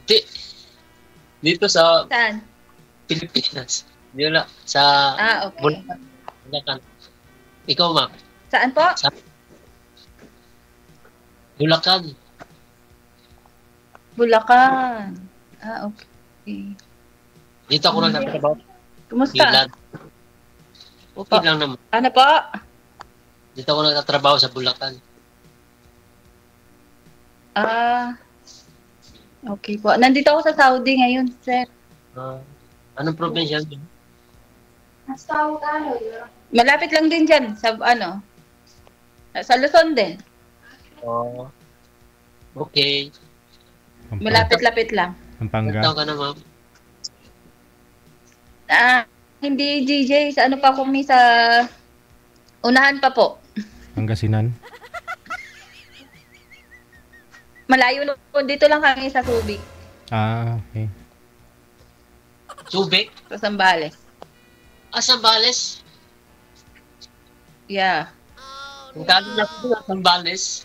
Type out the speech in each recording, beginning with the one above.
Di, dito sa Saan? Pilipinas. Dito na, sa Okay. Bulacan. Ikaw, ma'am. Saan po? Sa Bulacan. Bulacan. Okay. Dito ako lang nagtatrabaho. Kumusta? Ilan. Okay lang naman. Ano po? Dito ako nagtatrabaho sa Bulacan. Okay po. Nandito ako sa Saudi ngayon, sir. Anong probinsya niyo? Malapit lang din dyan, sa sa Luzon din. Okay. Malapit-lapit lang. Pampanga. Ilan taon ka na, ma'am? Hindi DJ, sa ano pa kami sa unahan pa po. Pangasinan. Malayo po, dito lang kami sa Subic, Okay. Subic? sa Zambales. Sambales? Yeah. Kung galing na ako sa Sambales,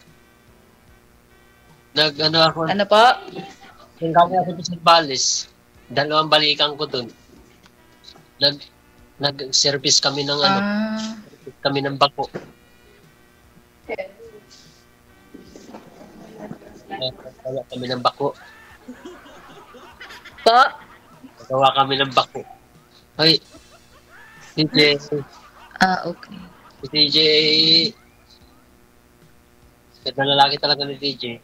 ako, Ano po? kung galing ako sa Sambales, 2 balikan ko dun. Nag-service kami ng kami ng bako. Nagawa kami ng bako. Po? Nagawa kami ng bako. Hoy, DJ. Okay. Si DJ. Ganda lalaki talaga ni DJ.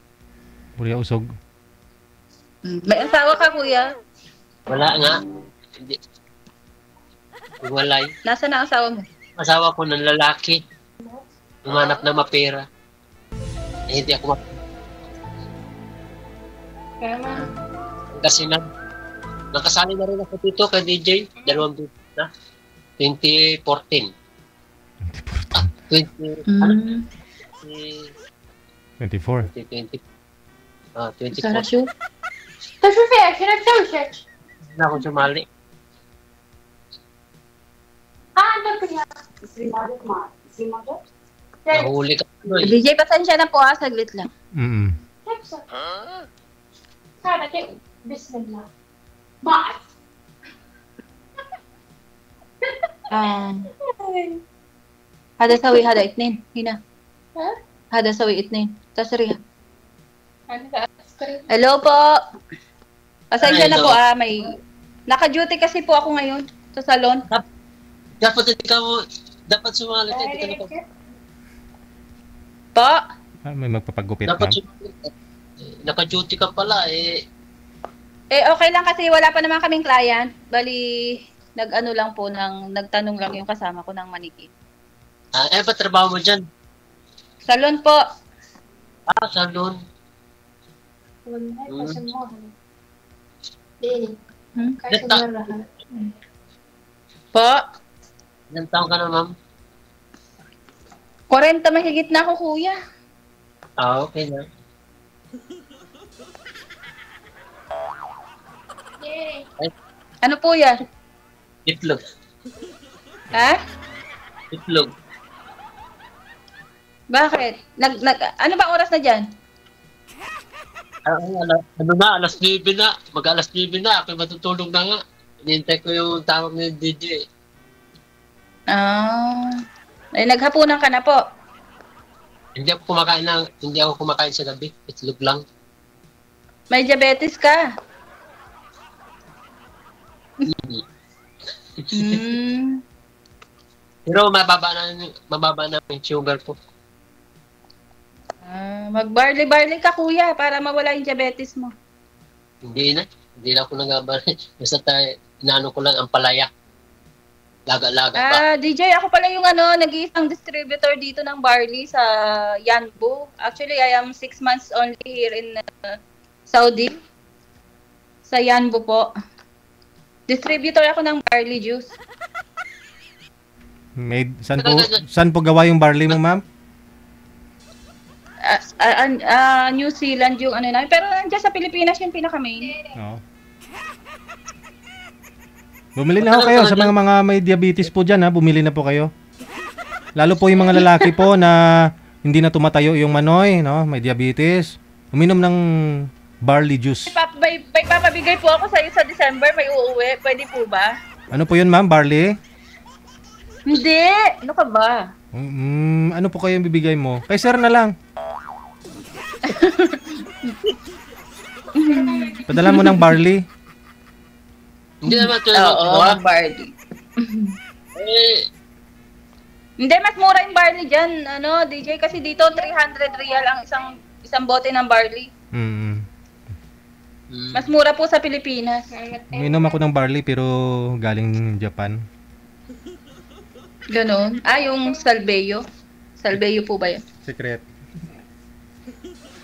Kuya Usog. May asawa ka, kuya? Wala nga. Hindi. Walay. Nasaan ang asawa mo? Asawa ko ng lalaki. Umanap na mapera. Hindi ako kasi nakasali na rin ako dito kay DJ. 2 beses na. 2014. 24. 2020. 24. Sarasyo? Na ako sumali. Nahuli ka. DJ, pasensya na po saglit lang. هذا سوي هذا 2 هنا هذا سوي 2 تسريح. Hello po. Pasensya na po may naka-duty kasi po ako ngayon sa salon. Dapat sumali ka dito na Po? May magpapagupit, dapat ma'am. Naka-duty ka pala okay lang kasi wala pa naman kaming client. Bali, lang po, nagtanong lang yung kasama ko ng manikit. Ba trabaho mo dyan? Salon po. Salon. Po? Ilang taon ka na, ma'am? 40 mahigit na ako, kuya. Okay na. Ano po yan? Itlog. Ha? Itlog. Bakit? Ano ba oras na dyan? Alas 9 na. Mag-alas 9 na. Ako matutulog na nga. Hinihintay ko yung tawag ni DJ. Naghapunan ka na po. Hindi ako kumakain sa gabi. Itlog lang. May diabetes ka. Pero mababa na yung sugar ko. Mag-barley ka, para mawala yung diabetes mo. Hindi na ako nag-barley. Basta inaano ko lang ang palaya. Laga-laga pa. DJ, ako pala yung nag-iisang distributor dito ng barley sa Yanbu. Actually, I am 6 months only here in Saudi. Sa Yanbu po. Distributor ako ng barley juice. Saan po gawa yung barley mo, ma'am? New Zealand yung namin. Pero nandiyan sa Pilipinas yung pinaka-main. Oo. Bumili na po kayo sa mga may diabetes po dyan, ha? Bumili na po kayo. Lalo po yung mga lalaki po na hindi na tumatayo yung manoy, no? May diabetes. Uminom ng barley juice. may papabigay po ako sa iyo sa December, may uuwi. Pwede po ba? Ano po yun, ma'am? Barley? Hindi! Ano ka ba? Ano po kayo yung bibigay mo? Kay sir na lang. Padala mo ng barley. Hindi naman ito Oo, barley. Eh, Hindi, mas mura yung barley dyan, ano, DJ, kasi dito 300 real ang isang bote ng barley. Mas mura po sa Pilipinas. Uminom ako ng barley pero galing Japan. Ganon. Yung Salveyo. Salveyo po ba yun? Secret.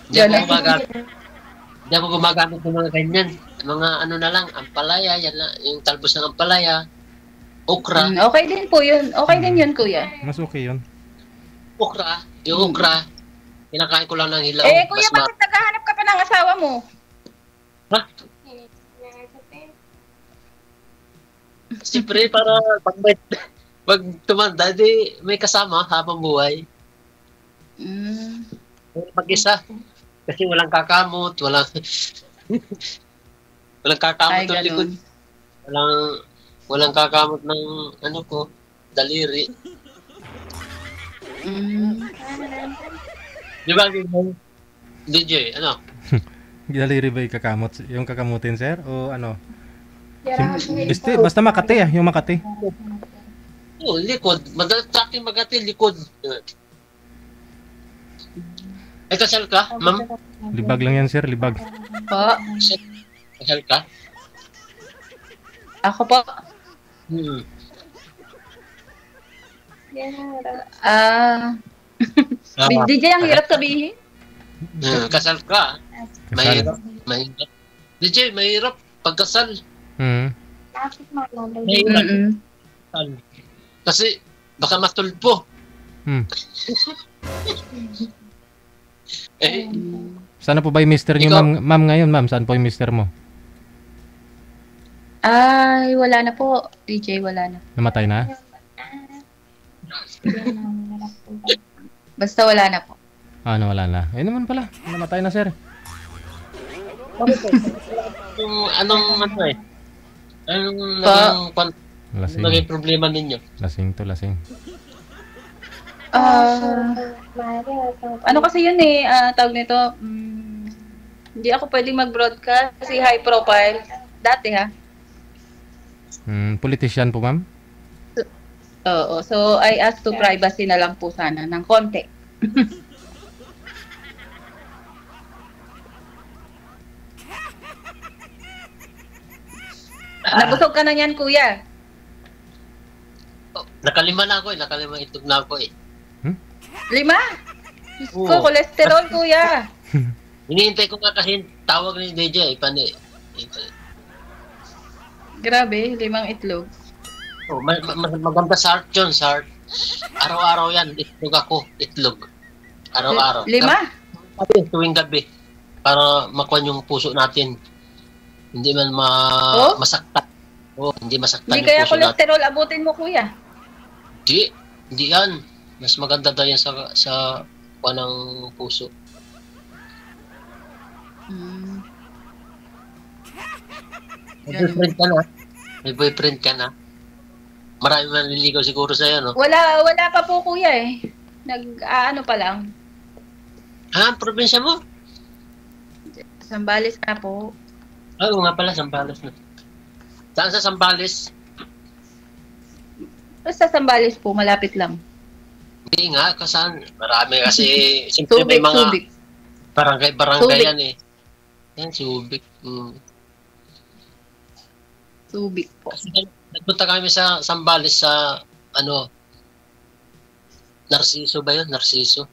Hindi ako gumagamit ng mga ganyan. Mga ano na lang, ampalaya, yan lang, yung talbos ng ampalaya, okra. Okay din po yun. Okay din yun, kuya. Mas okay yun. Okra, yung okra, kinakain ko lang ng hilaw. Kuya, bakit naghahanap ka pa ng asawa mo? Ha? Siyempre, para pag tumanda, di may kasama habang buhay. Mag-isa. Kasi walang kakamot, walang kakamot ng likod. Walang kakamot ng ano ko, daliri. Di ba, DJ, ano? Daliri ba yung kakamot? Yung kakamutin, sir? O ano? Basta Makati yung Makati. Oo, likod. Sa akin Makati, likod. Ay, kasal ka, ma'am? Libag lang yan, sir. Libag. Po. Kasal ka? Ako po. DJ, ang hirap sabihin. Kasal ka. Mahirap. DJ, mahirap pagkasal. Mahirap. Kasi baka matulpo. Sana po ba yung mister niyo, ma'am, ngayon, ma'am? Saan po yung mister mo? Ay, wala na po. DJ, wala na. Namatay na? Basta wala na po. Ano, wala na. Ayun naman pala. Namatay na, sir. Anong ano eh? Anong naging problema ninyo? Lasing to, lasing. Ano kasi yun eh, tawag nito, hindi ako pwedeng mag-broadcast kasi high profile. Dati ha. Politician po, ma'am? Oo, so I asked to privacy na lang po sana ng konti. Nabusog ka na yan, kuya. Nakalima na ako eh. Nakalima itlog na ako eh. 5? Diyos ko, cholesterol, kuya. Hinihintay ko nga kasi tawag ni DJ. Grabe, 5 itlog. Maganda sa heart yun, sa heart. Araw-araw yan, itlog ako. Itlog. Araw-araw. 5? Tuwing gabi. Para makuha yung puso natin. Hindi man masaktan. Hindi masaktan Hindi yung kaya puso cholesterol abutin mo, kuya. Hindi yan. Mas maganda daw yan sa ng puso. May boyfriend ka na? Marami manliligaw siguro sa'yo, no? Wala pa po, kuya eh. Ano pa lang. Probinsya mo? Sambales na po. Oo nga pala, Sambales na. Saan sa Sambales? Basta Sambales po, malapit lang. Hindi nga, kasan? Marami kasi, siyempre may mga Subic. barangay yan eh. Yan, Subic. Subic po. Kasi nagpunta kami sa Sambales sa, Narciso ba yun? Narciso.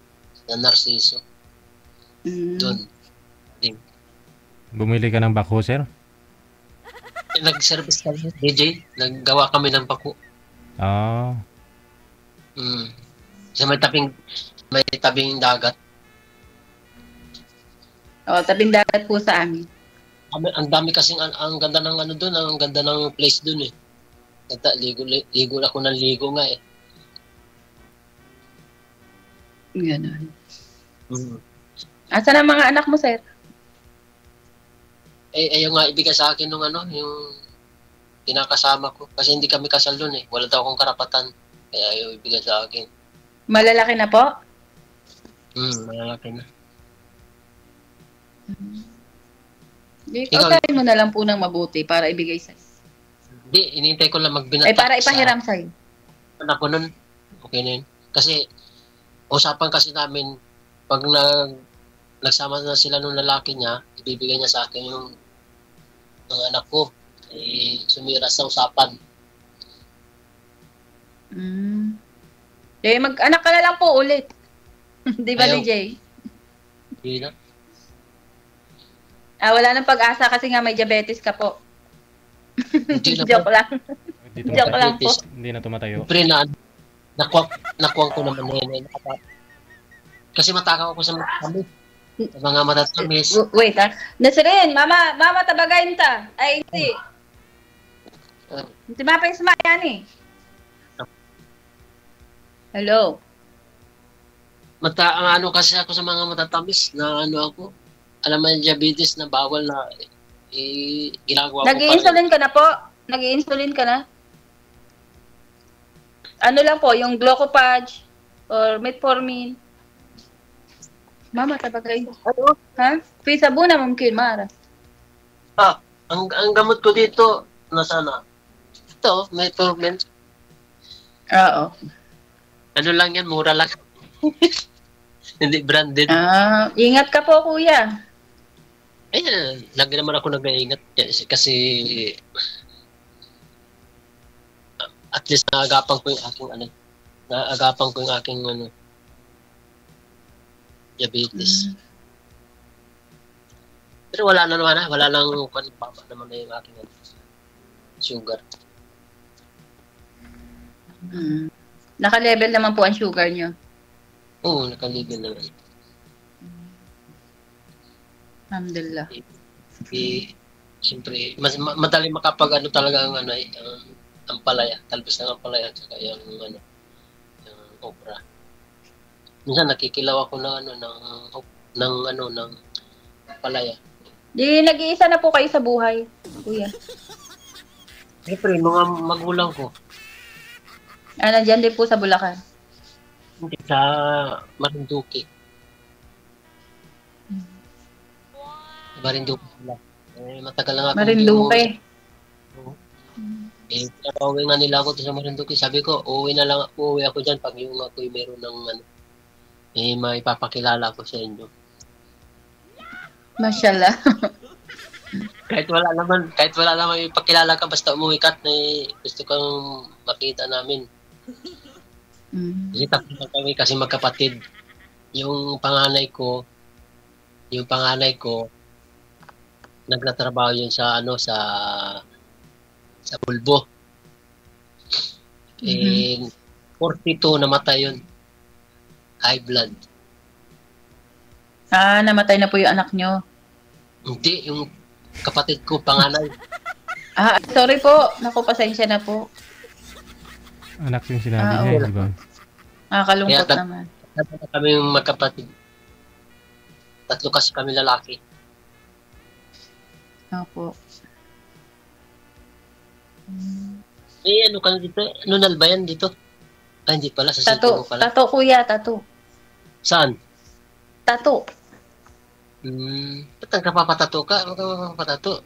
Doon. Bumili ka ng bako, sir? Nag-service kami, DJ. Naggawa kami ng bako. Sa may tabing dagat. Tabing dagat po sa amin. Ang dami kasing, ang ganda ng doon, ang ganda ng place doon eh. Ganda, ligo ako ng ligo nga eh. Ganun. Asan ang mga anak mo, sir? ayaw nga ibigay sa akin nung ano, yung kinakasama ko. Kasi hindi kami kasal doon eh. Wala daw akong karapatan. Kaya ayaw ibigay sa akin. Malalaki na po? Malalaki na. Ikaw tayo mo na lang po ng mabuti para ibigay sa'yo. Hindi, inintay ko lang magbinata. Para ipahiram sa'yo. Ako nun, okay na yun. Kasi, usapan kasi namin, pag nagsama na sila nung lalaki niya, ibibigay niya sa akin yung anak ko. Sumira sa usapan. Mag-anak ka na lang po ulit. Di ba, Ayaw. DJ? Hindi na. Wala nang pag-asa kasi nga may diabetes ka po. Hindi na. Joke lang. Joke lang po. Hindi na tumatayo. Siyempre nakuwang ko naman na yun. Kasi matakaw ako sa mga matatamis. Wait Nasrin, mama tabagayin ta. Ay, hindi. Hindi mapang sumayan eh. Hello. Ano kasi ako sa mga matatamis na ano ako. Alam mo yung diabetes na bawal na ginagawa ko. Nag-i-insulin ka na po? Nag-i-insulin ka na? Ano lang po, yung Glucopage or Metformin. Mama, tabagayin. Ano? Ha? Pisa buna mungkin, Mara. Ang gamot ko dito, nasana? Ito, Metformin. Oo. Ano lang yan, mura lang. Hindi branded. Ingat ka po, kuya. Ayan, lagi naman ako nag-iingat kasi at least naagapan ko yung aking diabetes. Pero wala na naman wala lang baba naman na yung aking sugar. Naka-level naman po ang sugar nyo. Oo, naka-level naman. Alhamdulillah. Siyempre, madali makapag talaga ang ampalaya, talbos ng ampalaya at saka yung yung okra. Minsan nakikilaw ako ng ampalaya. Di nag-iisa na po kayo sa buhay, kuya. Siyempre, mga magulang ko. Nandiyan din po sa Bulacan. Hindi sa Marinduque. Marinduque sila. Matagal na nga. Marinduque. Pinapauwi nga nila ako sa Marinduque. Sabi ko, uuwi ako dyan pag yung ako'y meron ng maipapakilala ko sa inyo. Mashallah. kahit wala naman ipakilala ka, basta umuwi ka at gusto kang makita namin. Kasi tapos kami kasi magkapatid. Yung panganay ko, nagtatrabaho yun sa Bulbo. 42 namatay yun. High blood. Namatay na po yung anak nyo. Hindi, yung kapatid ko, panganay. Sorry po. Naku, pasensya na po. Anak yung sinabi niya, di ba? Kalungkot Kaya, naman. Kami yung magkapatid. 3 kasi kami lalaki. Opo. Ano ka dito? Nunal ba yan dito? Hindi pala. Sa Tato. pala. Tato, kuya. Tato. Saan? Tato. Ba't nagkapapatato ka? Magkapapatato?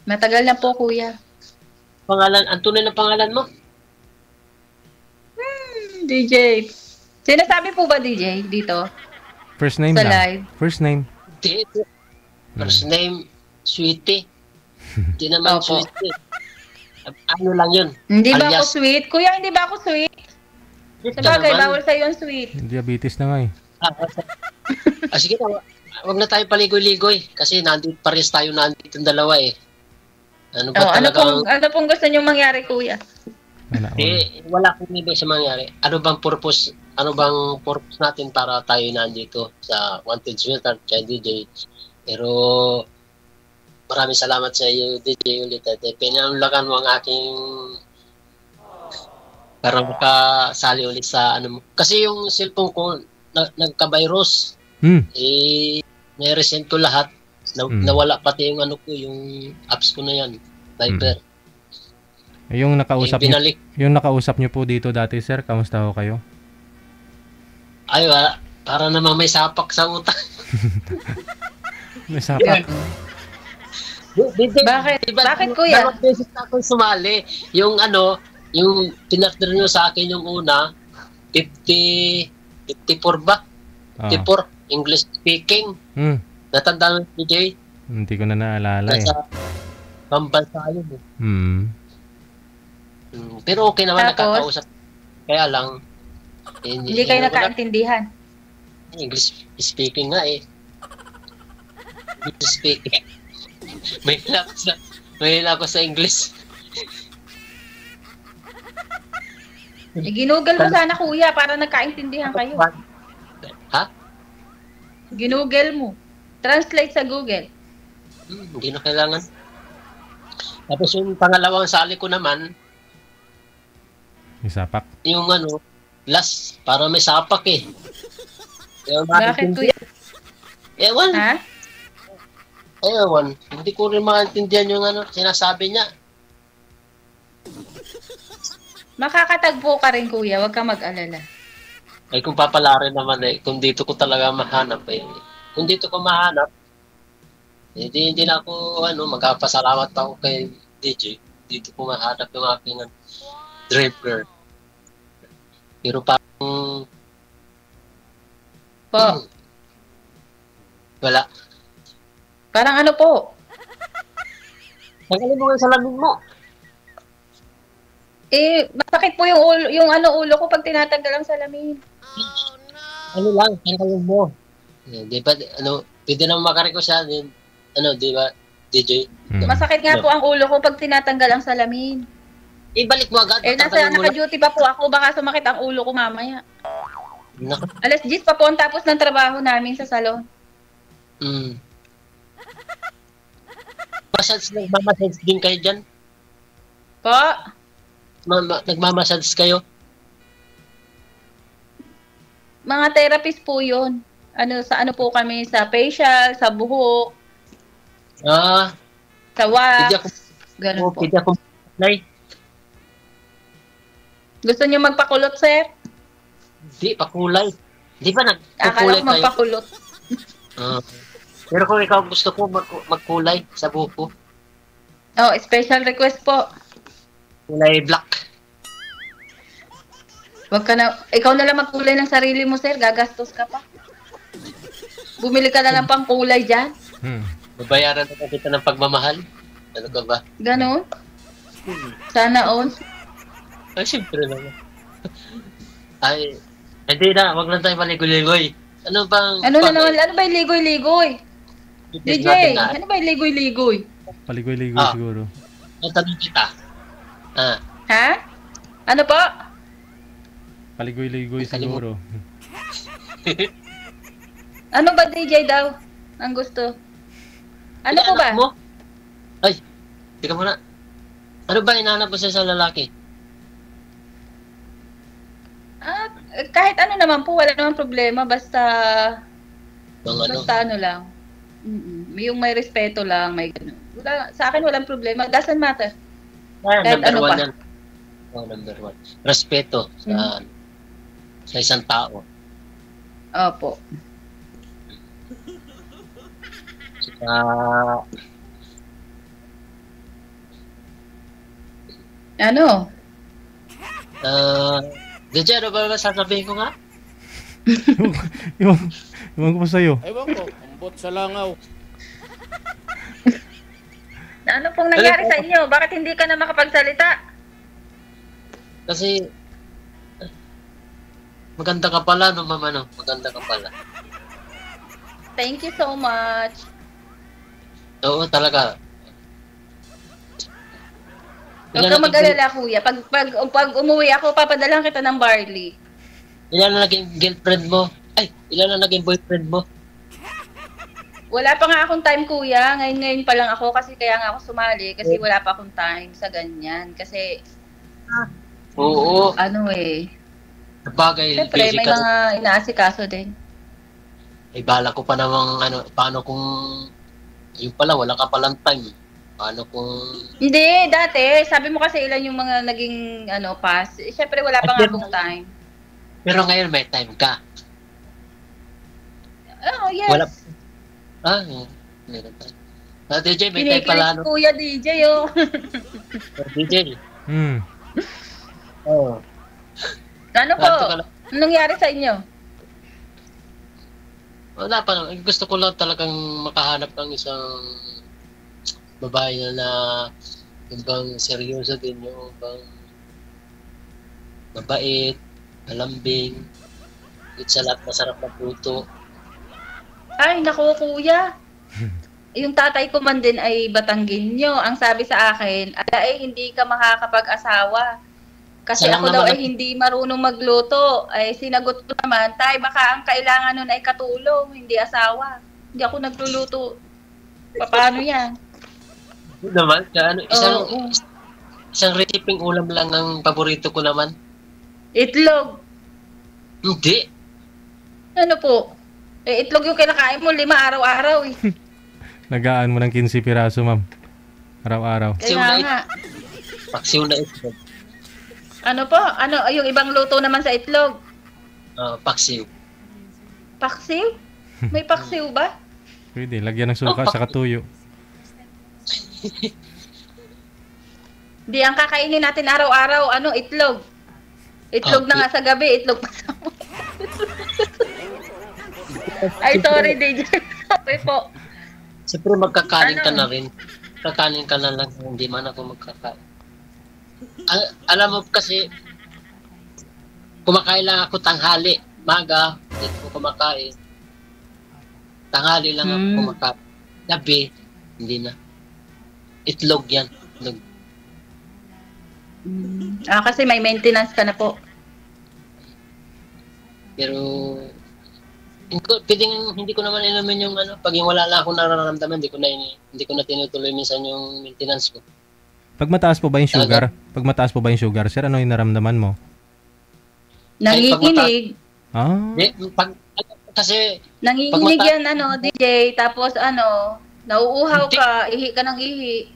Matagal na po, kuya. Ang tunay na pangalan mo? DJ. Sinasabi po ba, DJ, dito? First name Sa lang. live? First name. Hindi. First name, Sweetie. Hindi naman Opo. Sweetie. Ano lang yun? Hindi ba ako Alias. sweet? Kuya, hindi ba ako sweet? Sabagay, bawal sa'yo ang sweet. Diabetes na nga eh. Sige na, wag na tayo paligoy-ligoy. Kasi pares tayo nandito yung dalawa eh. Ano ba talaga? Ano pong gusto niyong mangyari, kuya? Wala akong ibig sa mangyari. Ano bang purpose natin para tayo nandito sa Wanted Sweetheart kay DJ? Pero maraming salamat sa iyo, DJ ulit. At pinanulakan mo ang aking para makasali ulit sa ano mo. Kasi yung cellphone ko nagka-virus. May resend ko lahat. Nawala pati yung ano ko, yung apps ko na yan. Viber. Yung nakausap niyo, Binalik. yung nakausap niyo po dito dati, sir, kamusta ho kayo? Ay, wala. Para naman may sapak sa utak. May sapak. Bakit? Bakit, kuya? Dalawang beses na akong sumali. Yung ano, yung pinartner nyo sa akin yung una, 54 ba? 54, English speaking. Natanda mo, DJ? Hindi ko na naalala eh. Nasa pambansa yun eh. Pero okay naman, Tapos, nakakausap. Kaya lang, hindi kayo nakaintindihan. English speaking nga eh. English speaking. May hila ako sa English. Ginugol mo sana, kuya, para nagkaintindihan kayo. Ha? Ginugol mo. Translate sa Google. Hindi na kailangan. Tapos yung pangalawang sali ko naman, May sapak. yung ano, last, para may sapak eh. Bakit, kuya? Ewan. Ha? Ewan. Hindi ko rin maintindihan yung ano, sinasabi niya. Makakatagpo ka rin, kuya. Huwag ka mag-alala. Ay kung papalarin naman eh, kung dito ko talaga mahanap eh. Kung dito ko mahanap, hindi na ako magpapasalamat pa ako kay DJ. Dito ko mahanap yung aking driver. Pero parang Po. Wala. Parang ano po? Tanggalin mo yung salamin mo. Bakit po yung ulo ko pag tinatanggal ang salamin? Ano lang, tanggalin mo. Di ba, pwede naman makareko siya din. Di ba, DJ? Masakit nga po ang ulo ko pag tinatanggal ang salamin. Ibalik mo agad. Naka-duty pa po ako, baka sumakit ang ulo ko mamaya. Alas 10 pa po ang tapos ng trabaho namin sa salon. Nagmamassage din kayo dyan? Po? Nagmamassage kayo? Mga therapist po yun. Sa ano po kami, sa facial, sa buhok, sa wax, ganun po. Pwede ako mag-apply. Gusto niyo magpakulot, sir? Hindi, pakulay. Di ba Akala nagkukulay ko magpakulot. Pero kung ikaw gusto ko magkulay sa buhok ko. Special request po. Kulay black. Ikaw na lang magkulay ng sarili mo, sir. Gagastos ka pa. Bumili ka na lang pang kulay dyan. Babayaran na kita ng pagmamahal. Ano ka ba? Ganon? Sana all. Ay, siyempre naman. Ay, hindi na. Wag lang tayo maligoy-ligoy. Ano bang... Ano ba yung ligoy-ligoy? DJ, ano ba yung ligoy-ligoy? Paligoy-ligoy siguro. Tanong kita. Ha? Ano po? Paligoy-ligoy siguro. Ano ba DJ daw? Ang gusto? Ano po ba? Mo? Ay, tika muna. Ano ba inaanap mo sa lalaki? Kahit ano naman po, wala naman problema. Basta ano lang. Yung may respeto lang, may gano'n. Sa akin walang problema. Doesn't matter. Kahit ano pa. Number one. Respeto sa isang tao. Opo. Ano? DJ, ano ba sasabihin ko nga? Iwan ko po sa'yo. Ewan ko, ambot sa langaw. Ano pong nangyari sa inyo? Bakit hindi ka na makapagsalita? Kasi, maganda ka pala, no, mama, no? Maganda ka pala. Thank you so much. Oo, talaga. Huwag ka mag-alala, kuya. Pag umuwi ako, papadalang kita ng barley. Ilan na naging girlfriend mo? Ay, ilan na naging boyfriend mo? Wala pa nga akong time, kuya. Ngayon pa lang ako kasi kaya nga ako sumali. Kasi wala pa akong time sa ganyan. Kasi, Oo. ano eh. Bagay, Siyempre, may mga inaasikaso din. Ay, bala ko pa namang, paano kung, yun pala, wala ka palang time. Paano kung, Hindi, dati, sabi mo kasi ilan yung mga naging pass. Siyempre wala pa nga akong time. pero ngayon may time ka. Oh, yes. Wala, meron tayo. DJ, may time pala, Kinikilig Kuya DJ, oh. DJ, Ano po? Ganto ka lang. Anong nangyari sa inyo? Wala pa naman. Gusto ko lang talagang makahanap ng isang babae na yung bang seryoso din, yung bang mabait, malambing, at sa lahat masarap na puto. Ay, naku, Kuya. Yung tatay ko man din ay Batanggenyo. Ang sabi sa akin, hindi ka makakapag-asawa. Kasi Sayang ako daw naman ay hindi marunong magluto. Ay sinagot ko naman, tay, baka ang kailangan nun ay katulong, hindi asawa. Hindi ako nagluluto. Paano yan? Yun naman, Oo. isang retiping ulam lang ang paborito ko naman. Itlog. Hindi. Ano po? Itlog yung kinakain mo, 5 araw-araw eh. Nagaan mo ng 15 piraso, ma'am. Araw-araw. Kaya nga. Paksiw na itlog. Ano po? Yung ibang luto naman sa itlog? Paksiw. Paksiw? May paksiw ba? Pwede, lagyan ng suka sa katuyo. Di, ang kakainin natin araw-araw, itlog. Itlog na nga sa gabi, itlog pa sa Ay, sorry, DJ. Sorry po. Siyempre magkakanin ka na rin. Kakanin ka na lang, hindi man ako magkakain. Alam mo kasi, kumakain lang ako tanghali. Maga, hindi ko kumakain. Tanghali lang ako kumakain. Gabi, hindi na. Itlog yan. Itlog. Kasi may maintenance ka na po. Pero, hindi ko naman inamin yung pag yung wala lang akong nararamdaman, hindi ko na tinutuloy minsan yung maintenance ko. Pag mataas po ba yung sugar, sir, ano yung naramdaman mo? Nanginginig. Kasi, Nanginginig yan, DJ. Tapos, nauuhaw ka, ihi ka ng ihi.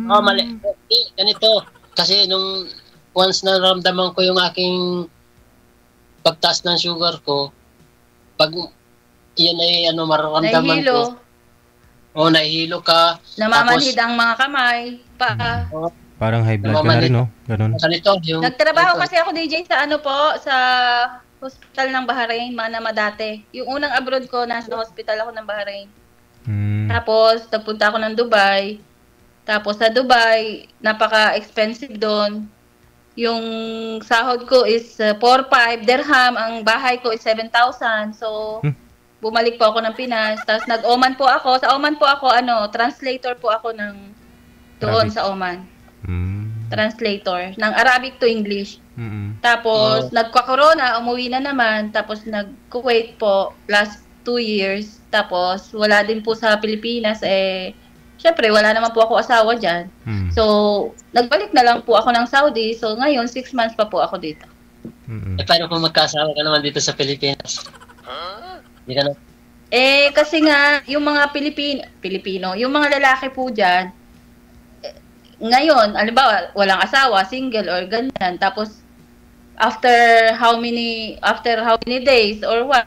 mali. Ganito. Kasi once naramdaman ko yung aking pagtaas ng sugar ko, pag yan ay mararamdaman Nahihilo. ko. Nahihilo ka. Namamanhid ang mga kamay, paa. Parang high blood ka na rin, no? Ganun. Ganito, Nagtrabaho kasi ako, DJ, sa hospital ng Bahrain, Manama dati. Yung unang abroad ko, nasa hospital ako ng Bahrain. Tapos, nagpunta ako ng Dubai. Tapos, sa Dubai, napaka-expensive doon. Yung sahod ko is 4,500 dirham. Ang bahay ko is 7,000. So, bumalik po ako ng Pinas. Tapos, nag-Oman po ako. Sa Oman po ako, translator po ako doon sa Oman. Translator. Ng Arabic to English. Tapos, nagka-corona, umuwi na naman. Tapos, nag-Kuwait po last 2 years. Tapos, wala din po sa Pilipinas. Syempre, wala naman po ako asawa dyan. So, nagbalik na lang po ako ng Saudi. So, ngayon, 6 months pa po ako dito. Paano kung magkasawa ka naman dito sa Pilipinas? Hindi ka na? Kasi nga, yung mga Pilipino, yung mga lalaki po dyan, ngayon, alimbawa, walang asawa, single or ganyan. Tapos, after how many days or what,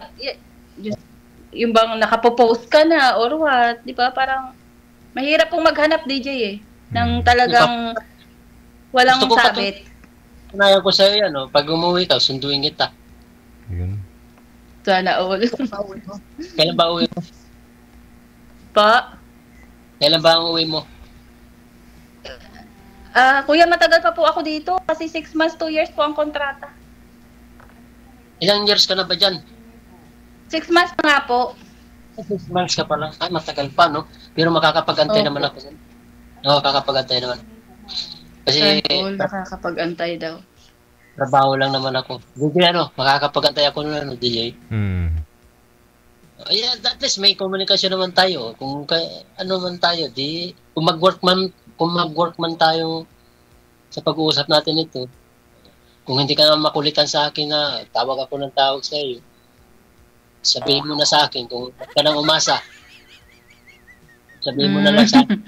yung bang nakapopost ka na or what, di ba? Parang, mahirap pong maghanap, DJ ng talagang walang sabit. Kanayan ko sa'yo yan, pag umuwi ka, sunduin kita. Yun. Sana all. Kailan ba uwi mo? Pa? Kailan ba ang uwi mo? Kuya, matagal pa po ako dito kasi 6 months, 2 years po ang kontrata. Ilang years ka na ba dyan? 6 months pa nga po. 6 months ka pa lang. Ay, matagal pa, no? Pero makakapag-antay naman ako. Makakapag-antay naman. Kasi, nakakapag-antay daw. trabaho lang naman ako. DJ, makakapag-antay ako nun, DJ. Ayan, at least may komunikasyon naman tayo. Kung man tayo, kung mag-work man tayo sa pag-uusap natin ito, kung hindi ka naman makulitan sa akin na tawag ako ng tawag sa iyo, sabihin mo na sa akin kung huwag ka nang umasa. Sabihin mo na lang sa akin,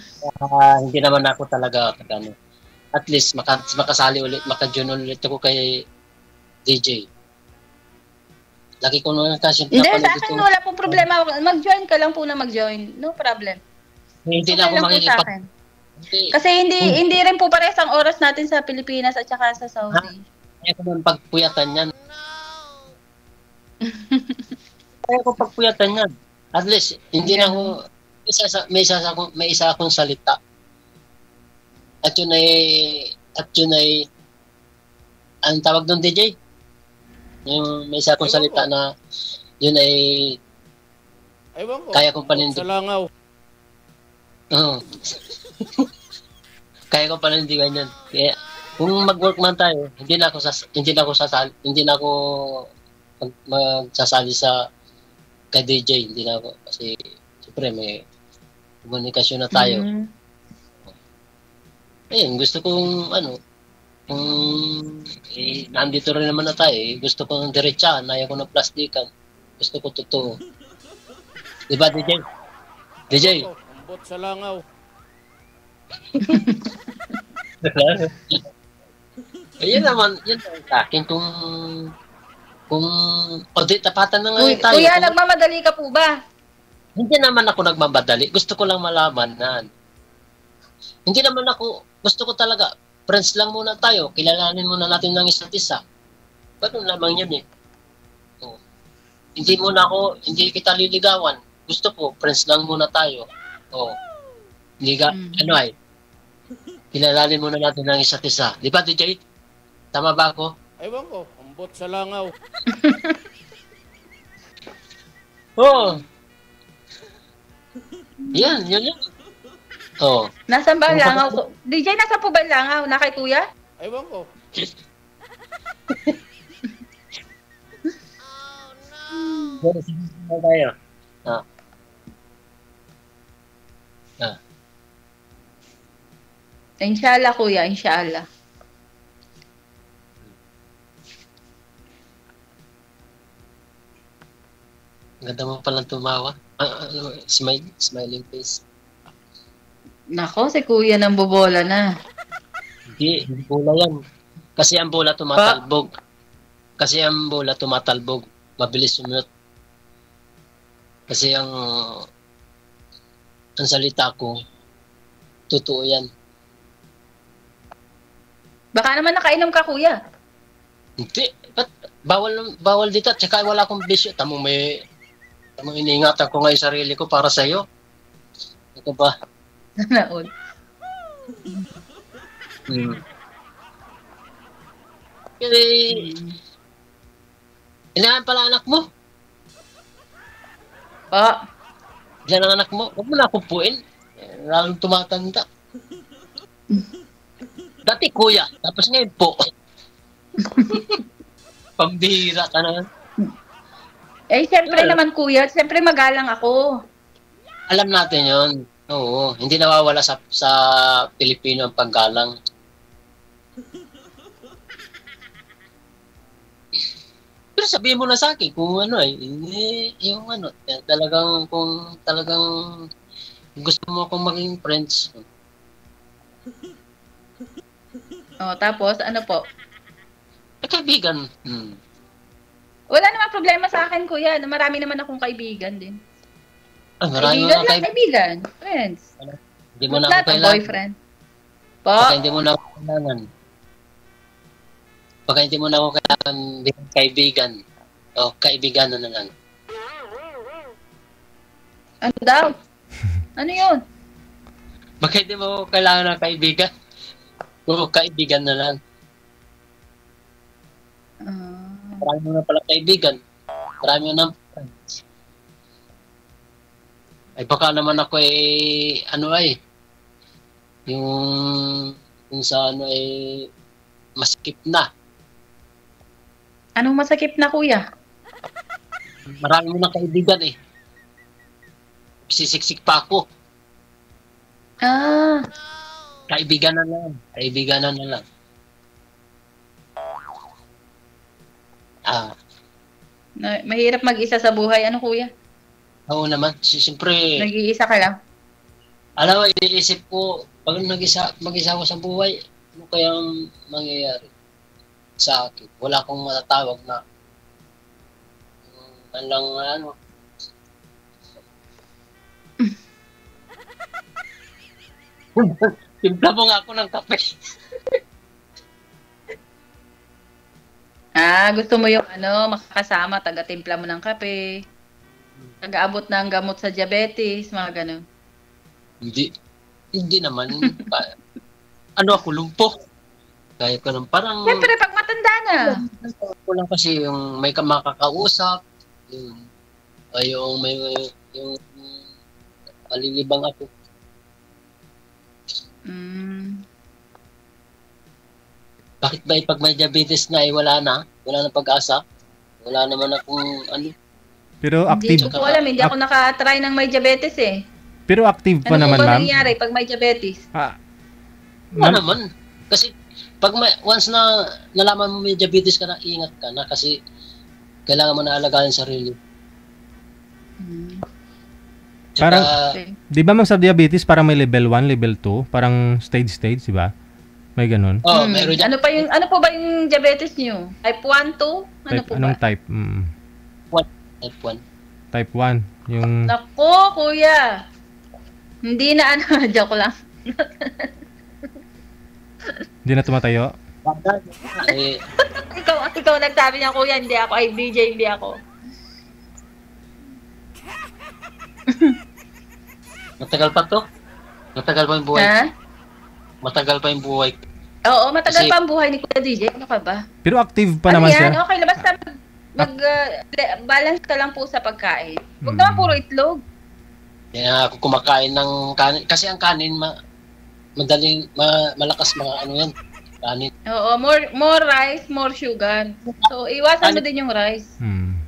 hindi naman ako talaga ano. At least makasali ulit, maka-join ulit ako kay DJ. Lagi ko naman kasi Hindi, sa akin wala pong problema. Mag-join ka lang po na mag-join. No problem. Hindi na ako makikipag... Kasi hindi rin po parehas ang oras natin sa Pilipinas at saka sa Saudi. Kaya ko man pagpuyatan yan. Kaya ko pagpuyatan yan. At least, hindi na ako... May isa akong salita. At yun ay... Anong tawag doon, DJ? Yung may isa akong salita na yun ay kaya kong panindigan. Sa langaw. Oo. Kaya kong panindigan yan. Kaya kung mag-work man tayo, hindi na ako magsasali sa kay DJ, hindi na ako kasi siyempre may komunikasyon na tayo. Ayun, gusto kong kung nandito rin naman na tayo, gusto ko ng diretsahan, ayaw ko ng plastikan. Gusto ko totoo. Diba, DJ? DJ? Ambot sa langaw. Ayun naman, yun sa akin kung tapatan na ngayon tayo. Kuya, nagmamadali ka po ba? Hindi naman ako nagmamadali. Gusto ko lang malaman na hindi naman ako, gusto ko talaga friends lang muna tayo, kilalanin muna natin ng isa't isa. Ganun lamang yun eh. Oh. Hindi kita liligawan. Gusto ko, friends lang muna tayo. Oh. Kilalanin muna natin ng isa't isa. Di ba, DJ? Tama ba ako? Ewan ko, ambot sa langaw. Oo. Yan. Oh. Nasaan ba ang langaw ko? DJ, nasa po ba ang langaw? Na kay kuya? Ewan ko. Tayo. Inshallah, kuya. Inshallah. Ganda mo palang tumawa. Smiling face. Nako, si kuya nang bobola na. Hindi bola yan. Kasi ang bola tumatalbog. Mabilis sumunod. Kasi ang salita ko, totoo yan. Baka naman nakainom ka, kuya. Hindi. Bawal dito. Tsaka wala akong bisyo. Tamang iniingatan ko ngayon sarili ko para sa'yo. Ito ba? Naon. Kasi, ilan pala anak mo? Ilan ang anak mo? Huwag mo na akong puin. Lalong tumatanda. Dati kuya, tapos ngayon po. Pambihira ka na. Siyempre naman kuya, siyempre magalang ako. Alam natin yon. Oo, hindi nawawala sa Pilipino ang paggalang. Pero sabihin mo na sa akin kung kung talagang gusto mo akong maging friends. Tapos ano po? Kaibigan. Wala namang problema sa akin, kuya. Marami naman akong kaibigan din. Marami kaibigan. Friends. Hindi mo na ako kailangan. Boyfriend. Po? Baka hindi mo na ako kailangan. Baka hindi mo na ako kailangan bilang kaibigan. O, kaibigan na lang. Ano daw? Ano yun? Baka hindi mo ako kailangan ng kaibigan. O, kaibigan na lang. Marami mo na pala kaibigan. Marami mo na friends. Ay baka naman ako yung sa maskip na. Anong masakip na, kuya? Marami mo na kaibigan eh. Sisiksik pa ako. Kaibigan na lang. Mahirap mag-isa sa buhay. Ano, kuya? Oo naman. Siyempre, Nag-iisa ka lang? alam mo, iniisip ko, pag mag-isa ko sa buhay, ano kayang mangyayari sa akin? Wala akong matatawag na lang ano. Timpla mo nga ako ng kape. Gusto mo yung makakasama, taga-timpla mo ng kape, taga-abot ng gamot sa diabetes, mga ganun. Hindi naman. Ano ako, lumpo. Kaya ko ng parang... Siyempre, pag matanda na. Ako lang kasi yung may makakausap, yung yung malilibang ako. Bakit ba pag may diabetes na wala na pag-asa? Wala naman akong ano. Pero Hindi active. ko po alam, hindi ako nakatry ng may diabetes eh. Pero active pa Ano naman, po ba ma'am. nangyayari pag may diabetes? Wala naman. Kasi pag once na nalaman mo may diabetes ka na, ingat ka na kasi kailangan mo na alagaan yung sarili. Parang, Okay. di ba ma'am sa diabetes parang may level 1, level 2, parang stage, di ba? May ganun. Meron dyan. Ano po ba yung diabetes niyo? Type 1, 2? Ano Type, po anong ba? type? Type 1. Type 1. Yung, Nako, kuya. Hindi na joke lang. hindi na tumatayo. Eh, Ikaw nagsabi niya, kuya, hindi ako. Ay, BJ, hindi ako. matagal pa to. Matagal pa yung buhay. Ha? Matagal pa yung buhay. Oo, matagal Kasi- pa ang buhay ni Kuya DJ. Ano ka ba? Pero active pa Ano naman yan? siya. Okay, basta balance ka lang po sa pagkain. Huwag Mm. naman puro itlog. Kaya ako kumakain ng kanin. Kasi ang kanin, madaling, malakas mga ano yan. Kanin. Oo, more rice, more sugar. So, iwasan mo din yung rice.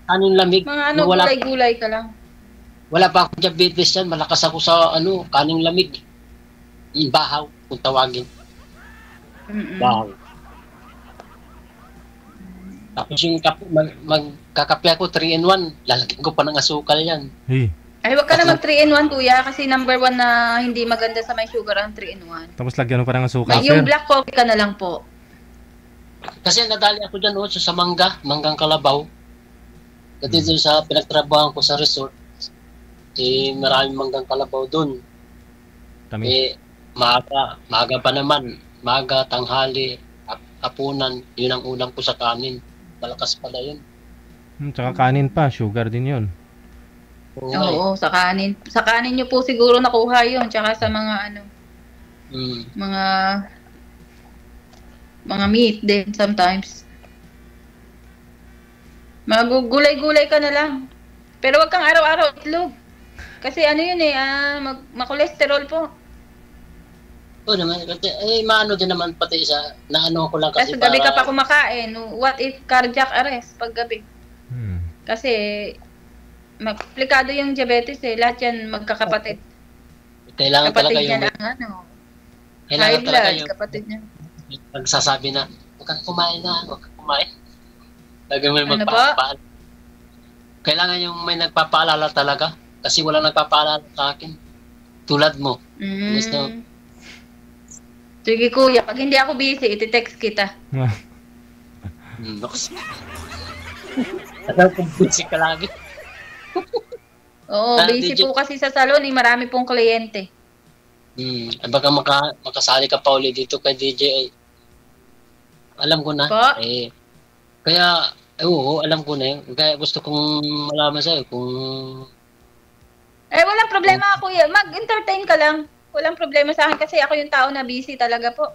Kanin lamig. Mga ano, Wala, gulay-gulay ka lang. wala pa akong diabetes yan. Malakas ako sa kaning lamig. Bahaw, kung tawagin. Mm-mm. Bahaw. Tapos yung magkakape ako 3-in-1. Lalagyan ko pa ng asukal yan. Hey. Ay, wag ka na mag 3-in-1, kuya, kasi number 1 na hindi maganda sa may sugar ang 3-in-1. Tapos lagyan mo pa ng asukal, Yung sir. black coffee ka na lang po. Kasi nadali ako dyan sa manggang kalabaw. Kasi doon sa pinagtrabahan ko sa resort, maraming manggang kalabaw doon. Tamis. Maaga pa naman. Maaga, tanghali, hapunan, yun ang ulam ko sa kanin. Malakas pala yun. Tsaka kanin pa, sugar din yun. Oo, sa kanin. Sa kanin nyo po siguro nakuha yun. Tsaka sa mga mga meat din sometimes. Magugulay-gulay ka na lang. Pero wag kang araw-araw itlog. Kasi ano yun makolesterol po. Oo naman. Maano din naman pati sa naano ko lang kasi Kasi gabi ka pa kumakain. What if cardiac arrest pag gabi? Kasi magplikado yung diabetes Lahat yan magkakapatid. Kailangan Kapatid talaga niya yung... na Kailangan high talaga blood, yung... kapatid niya. Nagsasabi na, huwag kang kumain na, huwag kang kumain. Lagi may Ano magpapaalala. Kailangan yung may nagpapaalala talaga. Kasi wala nagpapaalala sa akin. Tulad mo. Gusto. Sige kuya, pag hindi ako busy, iti-text kita. Nox. Alam kong busy ka lagi. Oo, busy po kasi sa salon, marami pong kliyente. Baka makasali ka pa ulit dito kay DJ. Alam ko na. Po? Kaya, oo, alam ko na yun. Kaya gusto kong malaman sa'yo kung... Walang problema kuya. Mag-entertain ka lang. Walang problema sa akin kasi ako yung tao na busy talaga po.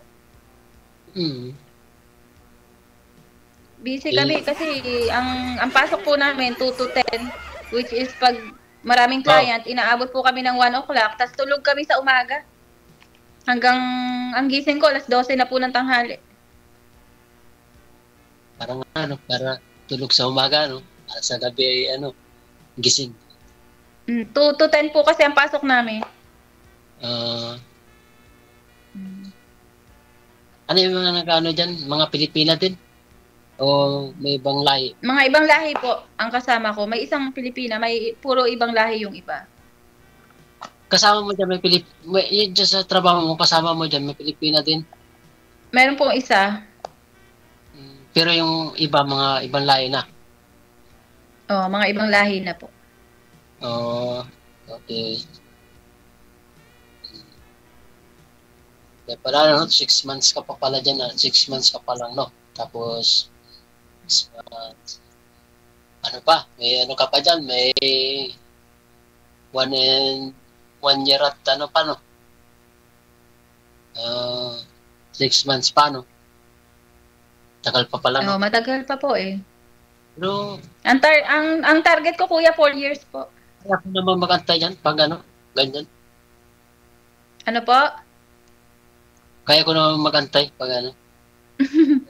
Busy kami kasi ang pasok po namin 2 to 10, which is pag maraming client, inaabot po kami ng 1 o'clock, tapos tulog kami sa umaga. Hanggang ang gising ko, 12:00 na po ng tanghali. Para tulog sa umaga, sa gabi ay gising. 2 to 10 po kasi ang pasok namin. Ano yung mga nag-ano dyan? Mga Pilipina din? O may ibang lahi? Mga ibang lahi po ang kasama ko. May isang Pilipina, may puro ibang lahi yung iba. Kasama mo dyan, yun dyan sa trabaho mo, kasama mo dyan, may Pilipina din. Meron pong isa. Pero yung iba, mga ibang lahi na. Oh, mga ibang lahi na po. Oh, okay. Kaya pala, no, 6 months ka pa pala dyan, 6 months ka pa lang, no? Tapos, 6 months. Ano pa? May ano ka pa dyan? May 1 year at ano pa, no? 6 months pa, no? Tagal pa pala, no? Oh, matagal pa po eh. Pero, Ang target ko kuya 4 years po. kaya ko naman magantay yan pag ano, ganyan. Ano po? Kaya ko naman magantay pag ano.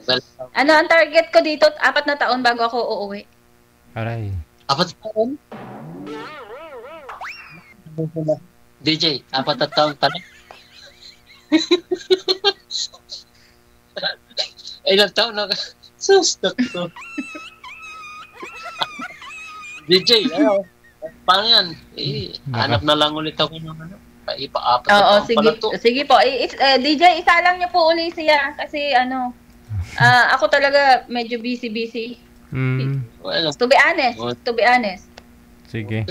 Well, Ano ang target ko dito? 4 na taon bago ako uuwi. Aray. 4 taon? DJ, 4 na taon pala. Ilang taon na ka? Sustok ko. DJ, ano? Paano yan? Hanap na lang ulit ako ng ano. Ipa-apat na Oo, taon sige. pala to. Sige po. DJ, isa lang niyo po uli siya kasi ano, ako talaga medyo busy. Well, To be honest. Sige.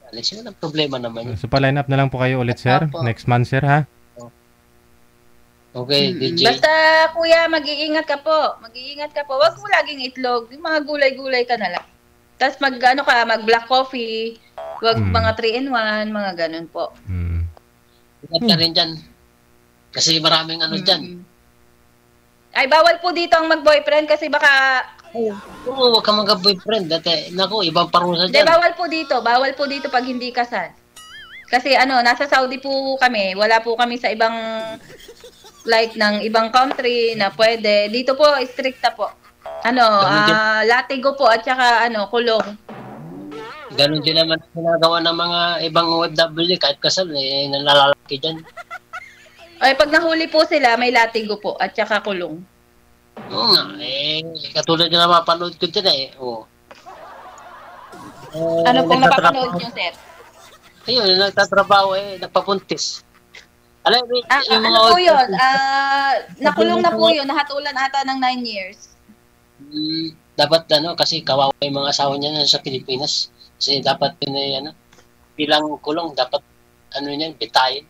Alis yun ang problema naman yun. So, pa-line up na lang po kayo ulit, sir. Opo. Next month, sir, ha? Okay, DJ. Basta kuya, mag-iingat ka po. Huwag mo laging itlog. Yung mga gulay-gulay ka na lang. Tapos mag-black coffee. Huwag mga 3-in-1, mga ganun po. Ingat ka rin dyan. Kasi maraming ano dyan. Ay, bawal po dito ang mag-boyfriend kasi baka... Oo, huwag ka mag-boyfriend. Dati, naku, ibang parusa Hindi, dyan. bawal po dito pag hindi kasal. Kasi ano, nasa Saudi po kami. Wala po kami sa ibang... like ng ibang country na pwede. Dito po, stricta po. Ano, latigo po at saka ano, kulong. Ganon din naman ginagawa ng mga ibang OFW kahit kasal, nalalaki dyan. Ay, pag nahuli po sila, may latigo po at saka kulong. Oo nga, katulad na mapanood ko dyan oo. Ano pong napapanood nyo, sir? Ayun, nagtatrabaho nagpapuntis. Alam mo, yung mga ano po yun? Nakulong na po yun. Nahatulan ata ng 9 years. Dapat kasi kawawa yung mga asawa niya sa Pilipinas. Kasi dapat yun bilang kulong, dapat niyan, bitayin.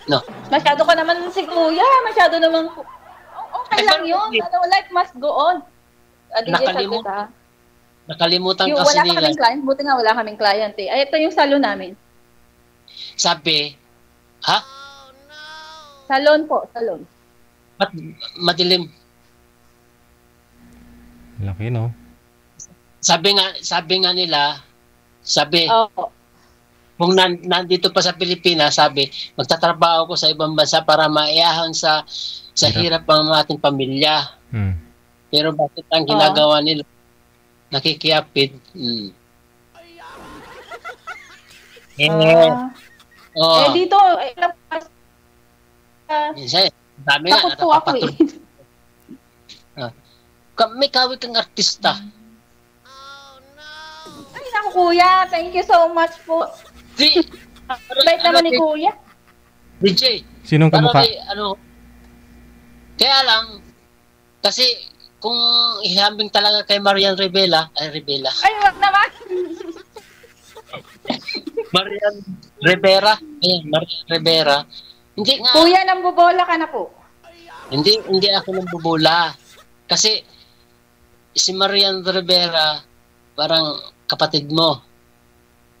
No. Masyado ka naman si kuya. Masyado naman. Okay lang yun. Life must go on. Nakalimutan yung kasi wala nila. kaming client. Buti nga wala kaming client eh. Ay, ito yung salon namin. Sabi, Salon po, salon. Ba't madilim? Laki, no? Sabi nga nila, Oo. kung nandito pa sa Pilipinas, sabi, magtatrabaho ko sa ibang bansa para maiahon sa hirap ng ating pamilya. Pero bakit ang ginagawa nila? Nakikiyapid. Dito, dami nga, takot po ako eh. May kawig kang artista. Ay, naku kuya, thank you so much po. Bait naman ni kuya. DJ. Sinong kamukha? Kaya lang, kasi kung ihambing talaga kay Marian Rivera, Ay, wag naman. Marian Rivera, hindi nga. Kuya, nambobola ka na po. Hindi ako nambubula. Kasi si Marian Rivera parang kapatid mo.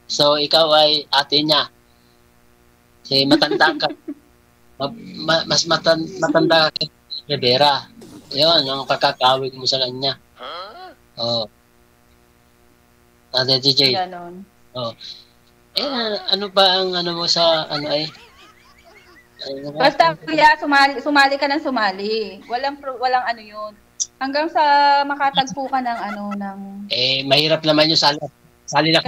So ikaw ay ate niya. Kasi matanda ka. Mas matanda ka kay Rivera. Yun, ang pagkakawig mo sa kanya. Oo. Ate DJ. Ganon. Oo. Ano ba ang mo sa Basta kuya, sumali ka ng sumali. Walang ano yun. Hanggang sa makatagpo ka ng mahirap naman yung sali na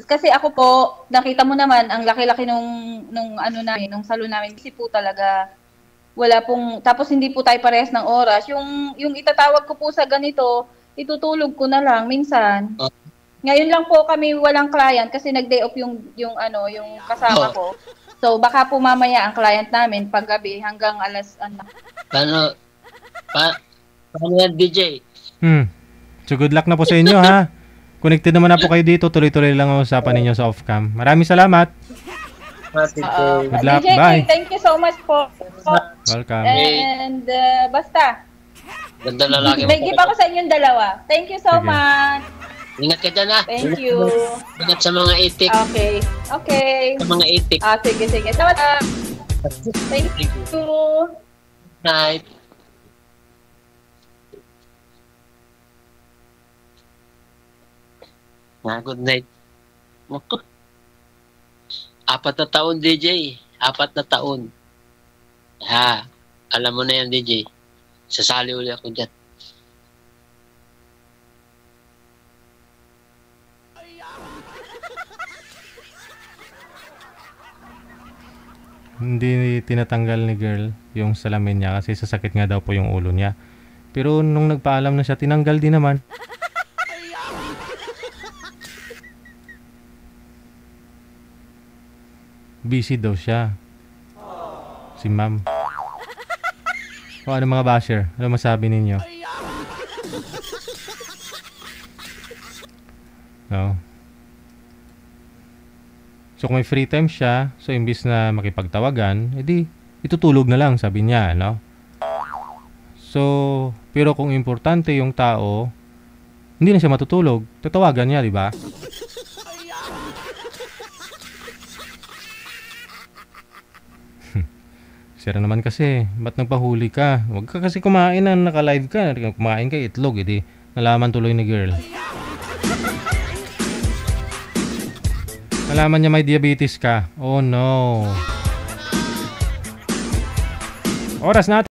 kasi ako po, nakita mo naman ang laki-laki nung salon namin kasi po talaga wala pong, tapos hindi po tayo parehas ng oras. Yung itatawag ko po sa ganito, itutulog ko na lang minsan. Ngayon lang po kami walang client kasi nag-day off yung kasama ko. So baka po mamaya ang client namin paggabi hanggang alas Paano yan, DJ? So good luck na po sa inyo ha. Connected naman na po kayo dito. Tuloy-tuloy lang ang usapan ninyo sa off-cam. Maraming salamat. Good luck. DJ, Bye. thank you so much po. Welcome. And basta, Ganda lalaki mo. may gift ako sa inyong dalawa. Thank you so Sige. much. Ingat ka dyan, ha? Thank you. Ingat sa mga itik. Okay. Sa mga itik. Sige. Salamat. Thank you. Night. Good night. Naku. 4 na taon, DJ. 4 na taon. Ha, alam mo na yan, DJ. Sasali uli ako dyan. Hindi tinatanggal ni girl yung salamin niya kasi sasakit nga daw po yung ulo niya. Pero nung nagpaalam na siya, tinanggal din naman. Busy daw siya. Si ma'am. O ano mga basher? Ano masabi ninyo? No. So kung may free time siya, so imbis na makipagtawagan, edi itutulog na lang, sabi niya, no? So, pero kung importante yung tao, hindi na siya matutulog. Tatawagan niya, di ba? Sira naman kasi, ba't nagpahuli ka? Huwag ka kasi kumain na naka-live ka. Kumain ka itlog, edi nalaman tuloy ni girl. Nalaman niya may diabetes ka. Oh no. Oras natin.